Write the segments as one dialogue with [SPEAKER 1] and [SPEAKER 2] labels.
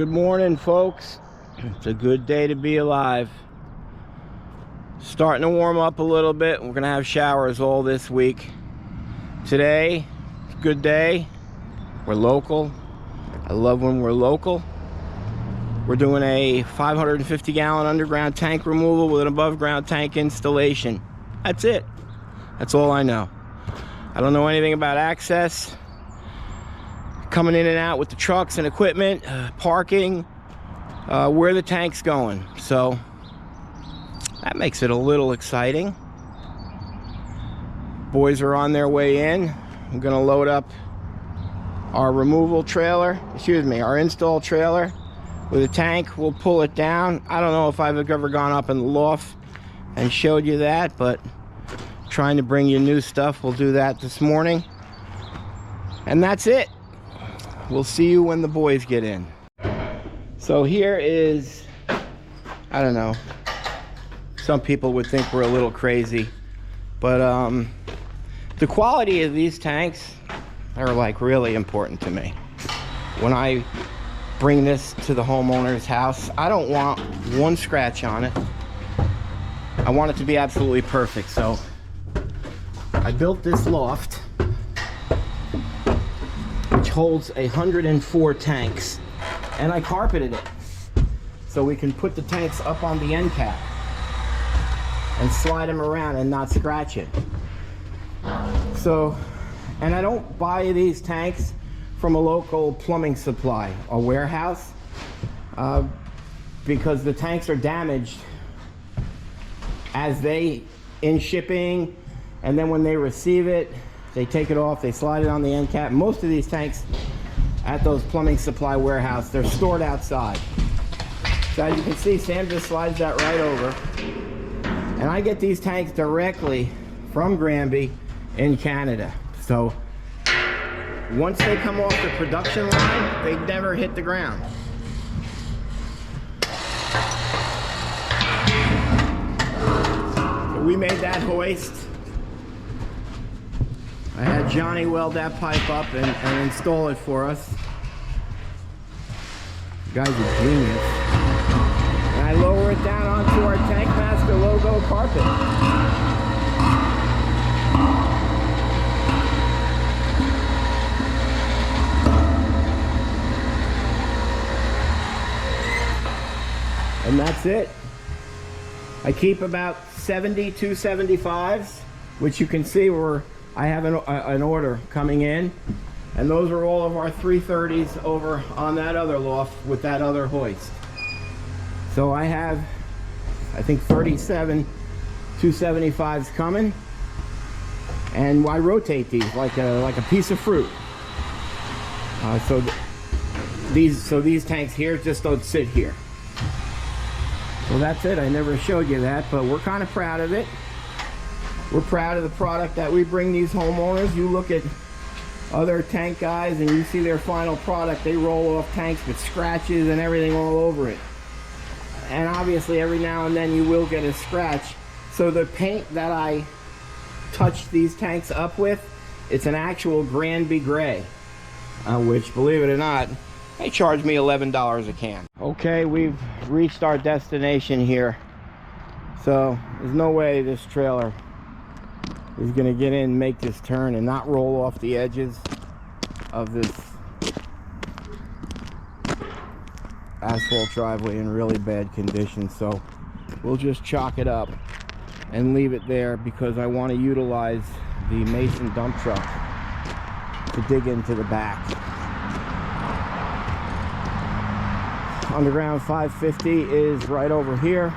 [SPEAKER 1] Good morning, folks. It's a good day to be alive. Starting to warm up a little bit. We're gonna have showers all this week. Today, good day. We're local. I love when we're local. We're doing a 550-gallon underground tank removal with an above ground tank installation. That's it. That's all I know. I don't know anything about access, coming in and out with the trucks and equipment, parking, where the tank's going. So that makes it a little exciting. Boys are on their way in. I'm gonna load up our removal trailer, our install trailer with a tank. We'll pull it down. I don't know if I've ever gone up in the loft and showed you that, but trying to bring you new stuff. We'll do that this morning. And that's it. We'll see you when the boys get in. So here is, I don't know, some people would think we're a little crazy, but the quality of these tanks are like really important to me. When I bring this to the homeowner's house, I don't want one scratch on it. I want it to be absolutely perfect. So I built this loft, which holds 104 tanks, and I carpeted it so we can put the tanks up on the end cap and slide them around and not scratch it. So, and I don't buy these tanks from a local plumbing supply or warehouse because the tanks are damaged as they in shipping, and then when they receive it, they take it off, they slide it on the end cap. Most of these tanks at those plumbing supply warehouse, they're stored outside. So as you can see, Sam just slides that right over. And I get these tanks directly from Granby in Canada. So once they come off the production line, they never hit the ground. So we made that hoist. I had Johnny weld that pipe up and install it for us. The guy's a genius. And I lower it down onto our Tankmaster logo carpet. And that's it. I keep about 70 275s, which you can see I have an order coming in, and those are all of our 330s over on that other loft with that other hoist. So I have, I think, 37 275s coming, and I rotate these like a piece of fruit. So these tanks here just don't sit here. So that's it. I never showed you that, but we're kind of proud of it. We're proud of the product that we bring these homeowners. You look at other tank guys and you see their final product, they roll off tanks with scratches and everything all over it. And obviously every now and then you will get a scratch. So the paint that I touched these tanks up with, it's an actual Granby gray, which, believe it or not, they charge me $11 a can. Okay, we've reached our destination here. So there's no way this trailer is gonna get in, make this turn, and not roll off the edges of this asphalt driveway in really bad condition. So we'll just chalk it up and leave it there because I want to utilize the Mason dump truck to dig into the back. Underground 550 is right over here.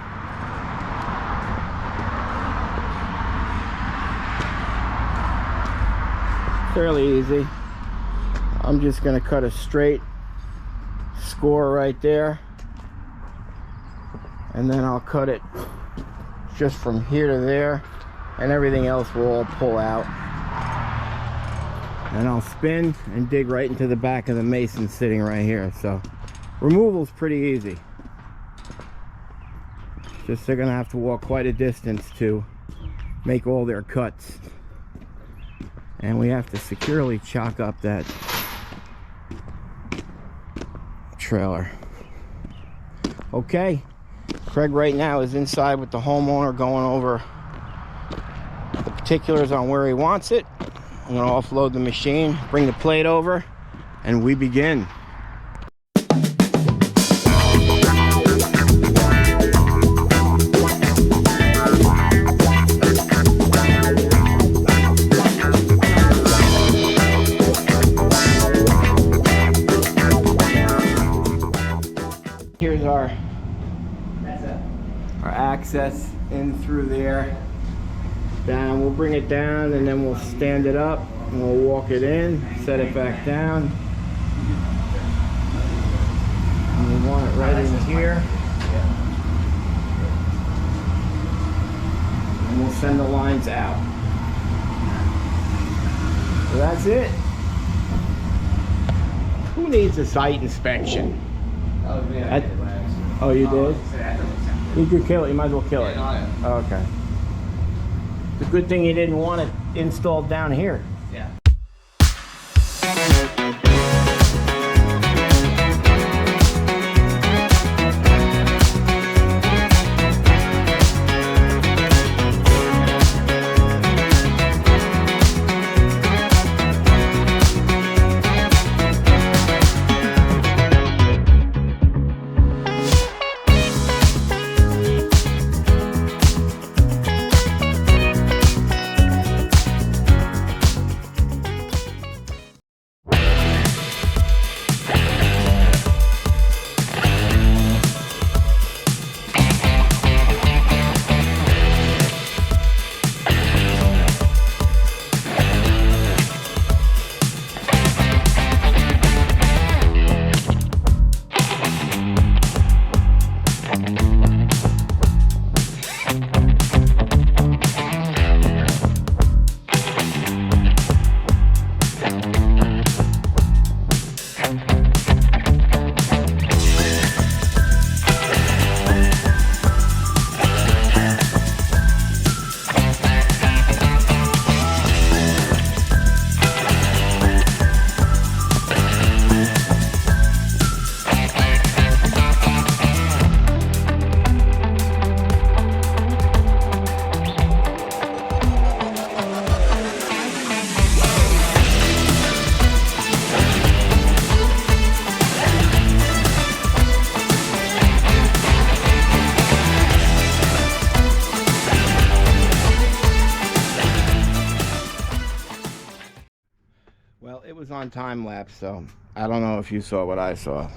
[SPEAKER 1] Fairly easy. I'm just going to cut a straight score right there, and then I'll cut it just from here to there, and everything else will all pull out, and I'll spin and dig right into the back of the Mason sitting right here. So removal's pretty easy. Just they're going to have to walk quite a distance to make all their cuts. And we have to securely chalk up that trailer. Okay, Craig right now is inside with the homeowner going over the particulars on where he wants it. I'm going to offload the machine, bring the plate over, and we begin. Here's our access in through there. Down, we'll bring it down and then we'll stand it up and we'll walk it in, set it back down. And we want it right in here. And we'll send the lines out. So that's it. Who needs a site inspection?
[SPEAKER 2] Oh, yeah, I did last.
[SPEAKER 1] Oh, you did?
[SPEAKER 2] Yeah,
[SPEAKER 1] You could kill it. You might as well kill it.
[SPEAKER 2] Yeah.
[SPEAKER 1] Oh, okay. It's a good thing you didn't want it installed down here.
[SPEAKER 2] Yeah.
[SPEAKER 1] Well, it was on time lapse, so I don't know if you saw what I saw.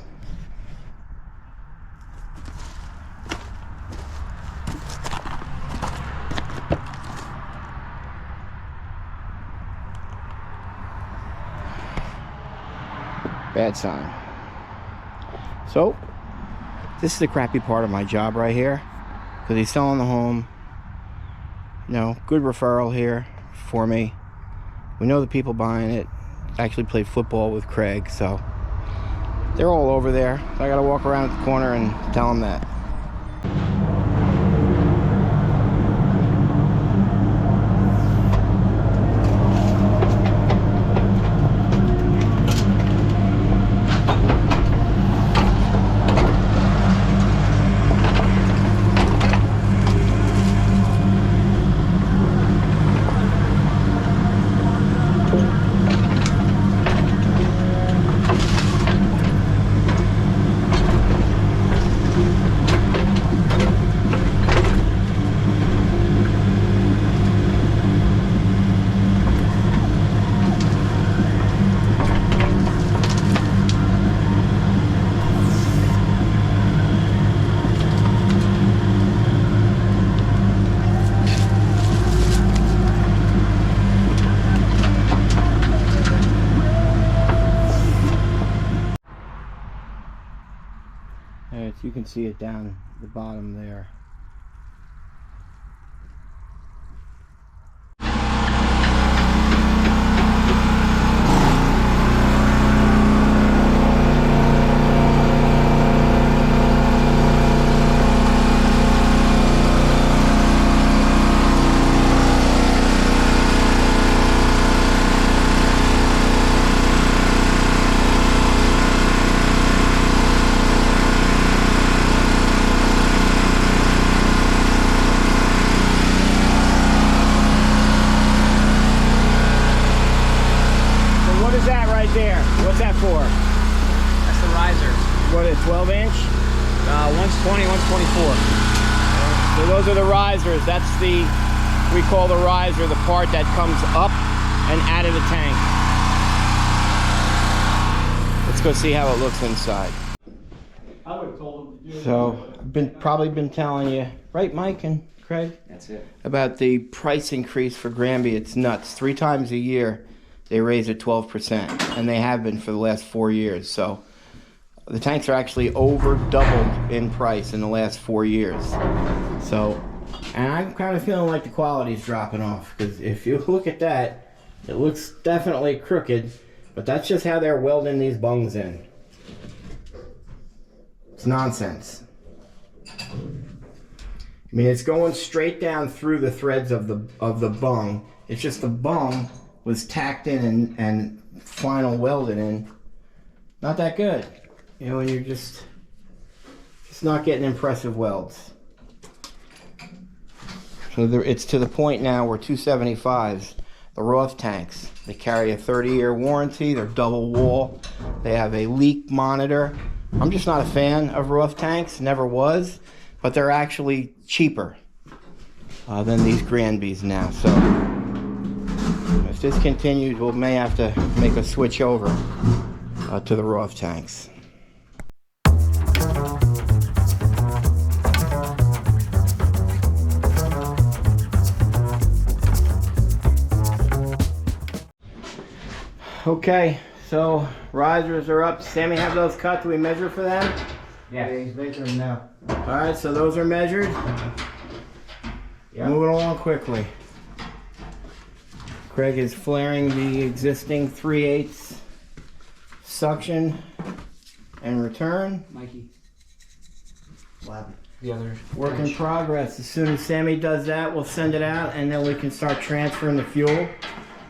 [SPEAKER 1] Bad sign. So, this is the crappy part of my job right here, because he's selling the home. You know, good referral here for me. We know the people buying it. Actually played football with Craig, so they're all over there. So I gotta walk around the corner and tell them that. You can see it down the bottom there. for?
[SPEAKER 2] That's the riser.
[SPEAKER 1] What, a 12-inch?
[SPEAKER 2] 120, 124.
[SPEAKER 1] So those are the risers. That's the, we call the riser, the part that comes up and out of the tank. Let's go see how it looks inside.
[SPEAKER 2] I would have told him to do it.
[SPEAKER 1] So I've probably been telling you, right, Mike and Craig?
[SPEAKER 2] That's it.
[SPEAKER 1] About the price increase for Granby. It's nuts. 3 times a year they raise it 12%, and they have been for the last 4 years. So the tanks are actually doubled in price in the last 4 years. So, and I'm kind of feeling like the quality's dropping off, because if you look at that, it looks definitely crooked, but that's just how they're welding these bungs in. It's nonsense. I mean, it's going straight down through the threads of the bung. It's just the bung was tacked in and final welded in. Not that good. You know, when you're just not getting impressive welds. So it's to the point now where 275s, the Roth tanks, they carry a 30-year warranty. They're double wall. They have a leak monitor. I'm just not a fan of Roth tanks, never was, but they're actually cheaper than these Granbys now. So if this continues, we may have to make a switch over to the Roth tanks. Okay, so risers are up. Sammy, have those cut? Do we measure for them?
[SPEAKER 2] Yeah, he's measuring now.
[SPEAKER 1] All right, so those are measured.
[SPEAKER 2] Yeah.
[SPEAKER 1] Moving along quickly. Craig is flaring the existing 3/8 suction and return.
[SPEAKER 2] Mikey. Lab. The other.
[SPEAKER 1] Work in progress. As soon as Sammy does that, we'll send it out, and then we can start transferring the fuel.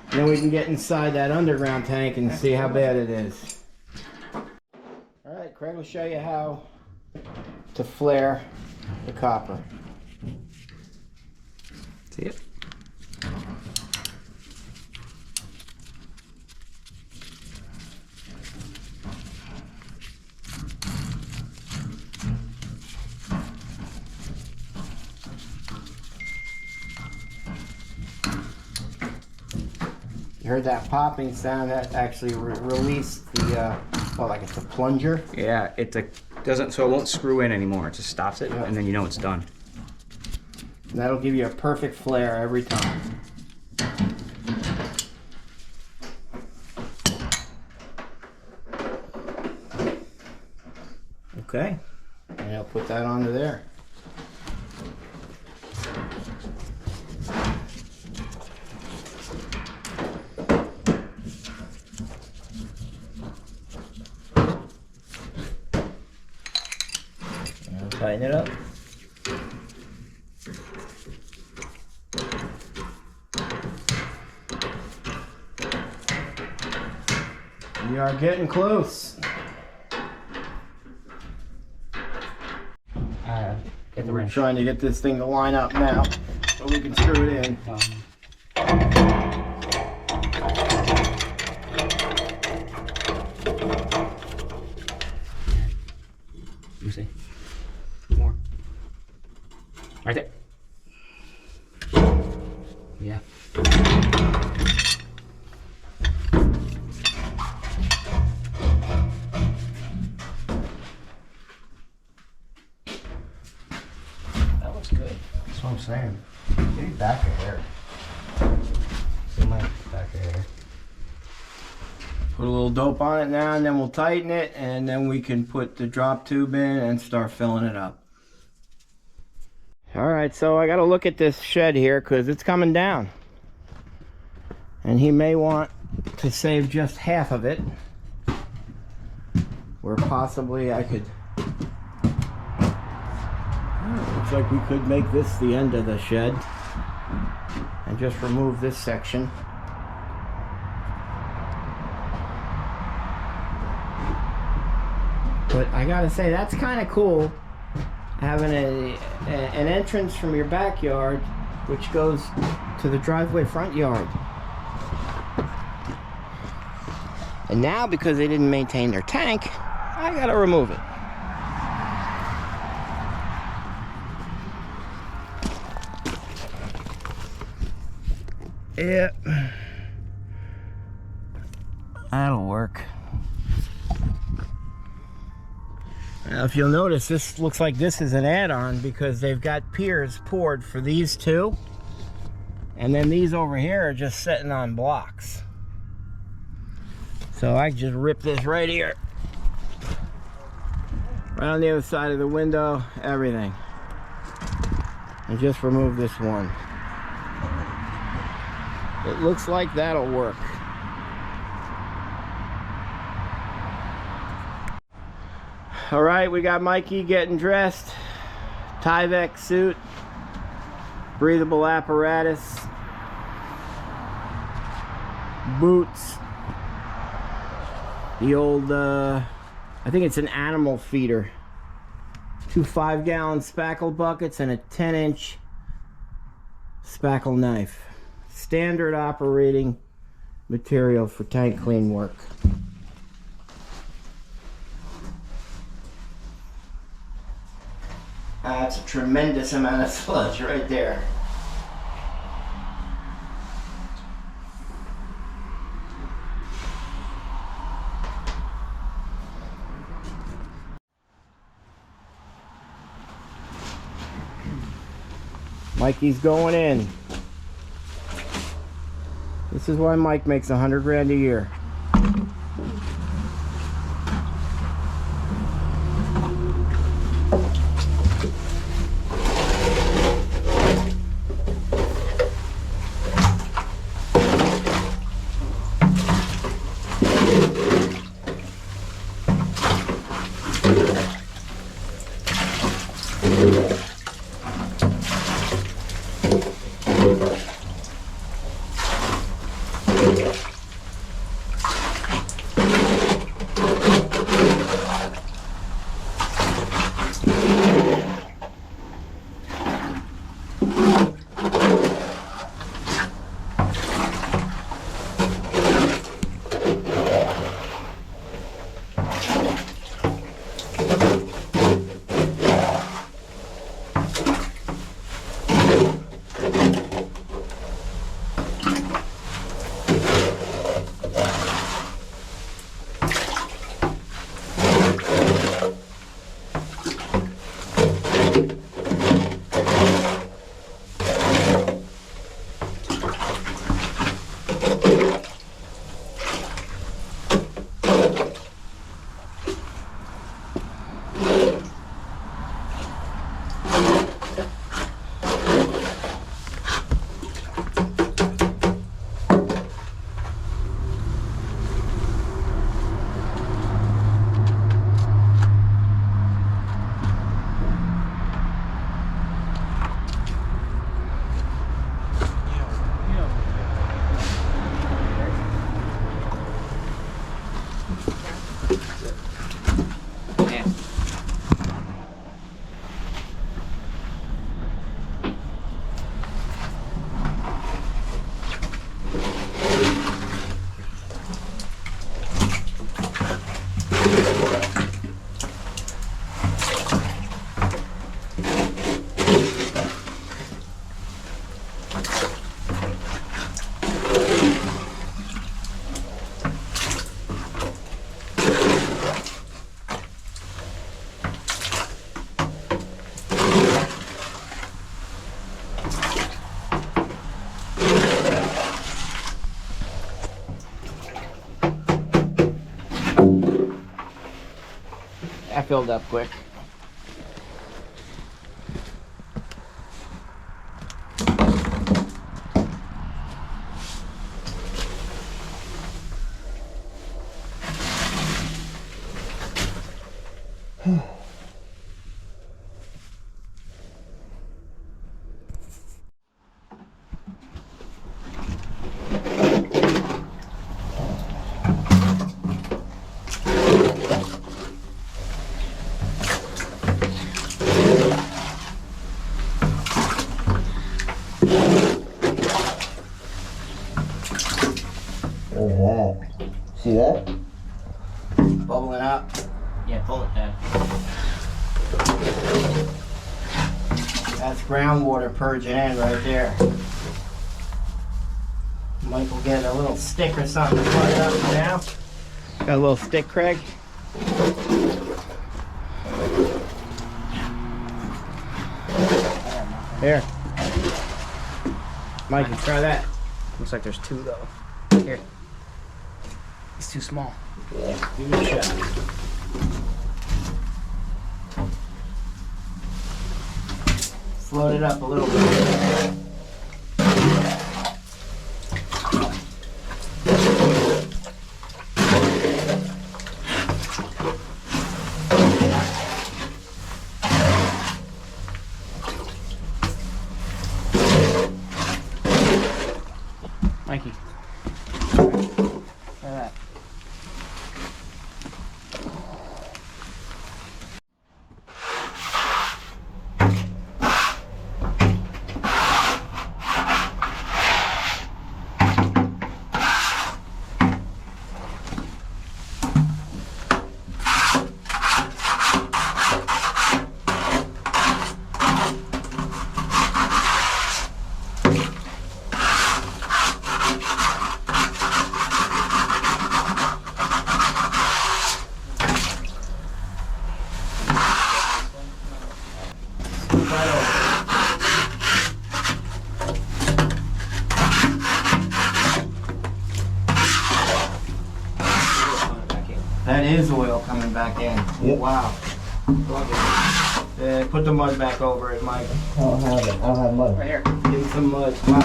[SPEAKER 1] And then we can get inside that underground tank and see how bad it is. All right, Craig will show you how to flare the copper.
[SPEAKER 2] See it?
[SPEAKER 1] You heard that popping sound? That actually released the, well, like it's a plunger.
[SPEAKER 2] Yeah, it doesn't, so it won't screw in anymore. It just stops it, and then you know it's done.
[SPEAKER 1] And that'll give you a perfect flare every time. Okay, and I'll put that onto there. Tighten it up. We are getting close.
[SPEAKER 2] Get the
[SPEAKER 1] We're
[SPEAKER 2] wrench.
[SPEAKER 1] trying to get this thing to line up now so we can screw it in.
[SPEAKER 2] Let me see. More. Right there. Yeah. That looks good.
[SPEAKER 3] That's what I'm saying. Maybe back of hair. It might back of hair.
[SPEAKER 1] Put a little dope on it now, and then we'll tighten it, and then we can put the drop tube in and start filling it up. All right, so I got to look at this shed here because it's coming down. And he may want to save just half of it, where possibly I could... Looks like we could make this the end of the shed and just remove this section. But I gotta say, that's kind of cool, having an entrance from your backyard which goes to the driveway front yard. And And now, because they didn't maintain their tank, I gotta remove it. Yeah, that'll work. Now, if you'll notice, this looks like this is an add-on because they've got piers poured for these two, and then these over here are just sitting on blocks. So I just rip this right here, right on the other side of the window, everything, and just remove this one. It looks like that'll work. All right, we got Mikey getting dressed. Tyvek suit, breathable apparatus, boots, the old, I think it's an animal feeder. 2 5-gallon spackle buckets and a 10-inch spackle knife. Standard operating material for tank clean work. That's a tremendous amount of sludge right there. Mikey's going in. This is why Mike makes 100 grand a year. That filled up quick. Oh wow. See that? bubbling up.
[SPEAKER 2] Yeah, pull it, Dad.
[SPEAKER 1] That's groundwater purging in right there. Michael get a little stick or something to plug it up now. Got a little stick, Craig? Here. Mikey, try that.
[SPEAKER 2] Looks like there's two though. Here. It's too small.
[SPEAKER 1] Yeah, give it a shot. Float it up a little bit.
[SPEAKER 2] Mikey. Try that. That is oil coming back in.
[SPEAKER 3] Yep.
[SPEAKER 1] Wow. Put the mud back over it, Mike.
[SPEAKER 3] I don't have it. I don't have mud.
[SPEAKER 2] Right here.
[SPEAKER 1] Give him some mud. Wow.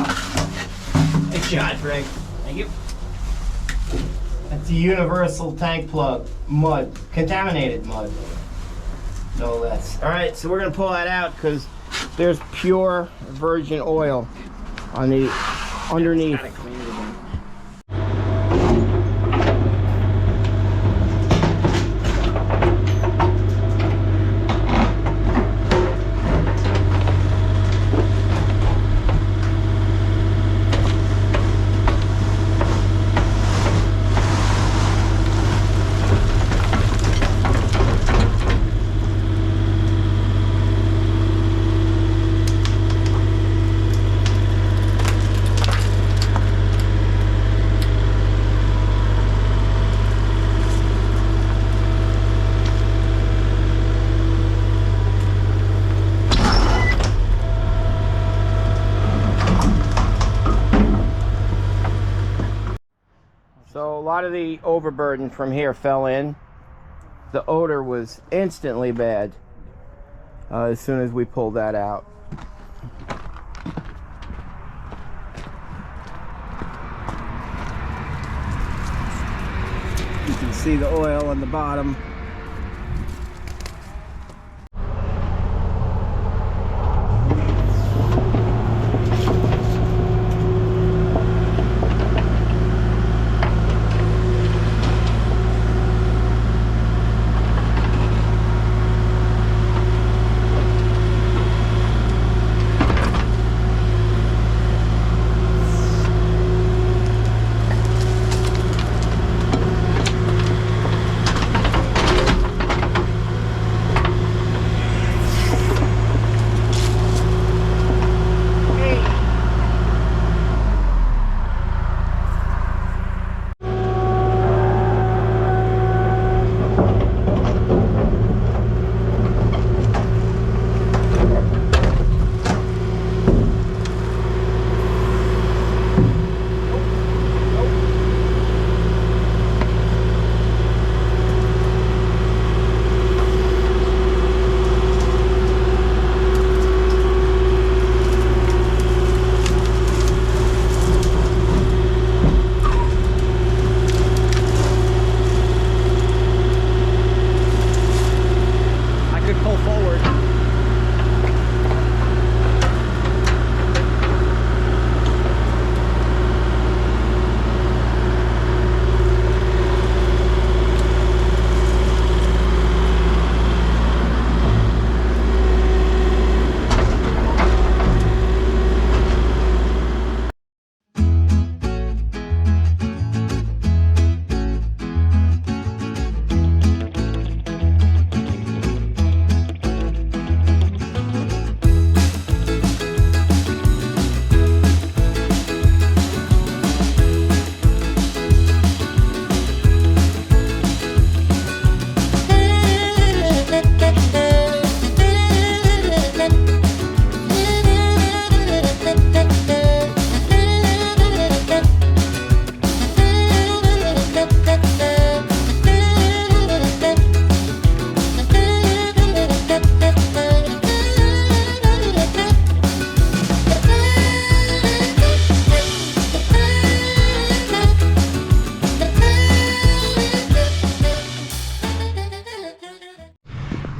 [SPEAKER 1] Nice shot, Greg.
[SPEAKER 2] Thank you.
[SPEAKER 1] That's a universal tank plug. Mud. Contaminated mud. No less. Alright, so we're going to pull that out because there's pure virgin oil on the underneath.
[SPEAKER 2] Gotta clean it again.
[SPEAKER 1] So a lot of the overburden from here fell in. The odor was instantly bad as soon as we pulled that out. You can see the oil on the bottom.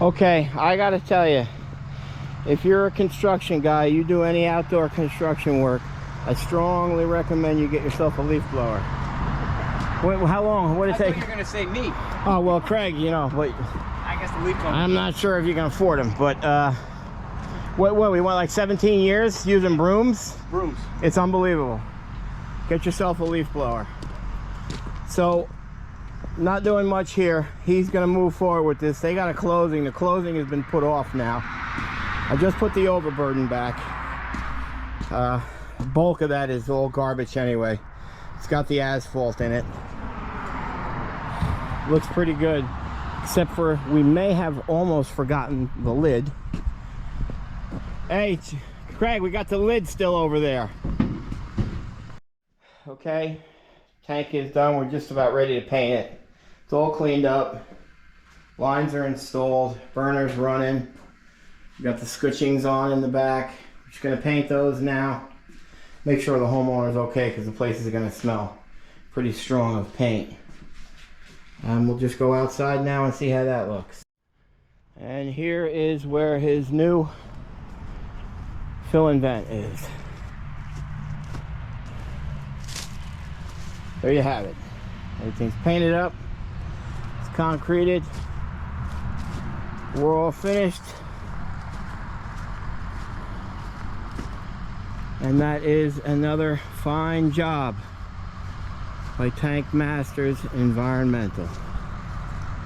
[SPEAKER 1] Okay, I gotta tell you, if you're a construction guy, you do any outdoor construction work, I strongly recommend you get yourself a leaf blower. Wait, how long? What did it take?
[SPEAKER 2] You're gonna say me.
[SPEAKER 1] Oh well, Craig, you know, but
[SPEAKER 2] I guess the leaf blower.
[SPEAKER 1] I'm not sure if you can afford them. But what we went like 17 years using brooms.
[SPEAKER 2] Brooms.
[SPEAKER 1] It's unbelievable. Get yourself a leaf blower. So, not doing much here. He's gonna move forward with this. They got a closing. The closing has been put off now. I just put the overburden back. Bulk of that is all garbage anyway. It's got the asphalt in it. Looks pretty good, except for we may have almost forgotten the lid. Hey, Craig, we got the lid still over there. Okay, tank is done. We're just about ready to paint it. It's all cleaned up. Lines are installed. Burner's running. We got the scutchings on in the back. We're just gonna paint those now. Make sure the homeowner's okay, because the place is gonna smell pretty strong of paint. We'll just go outside now and see how that looks. And here is where his new fill-in vent is. There you have it. Everything's painted up. It's concreted. We're all finished. And that is another fine job by Tank Masters Environmental.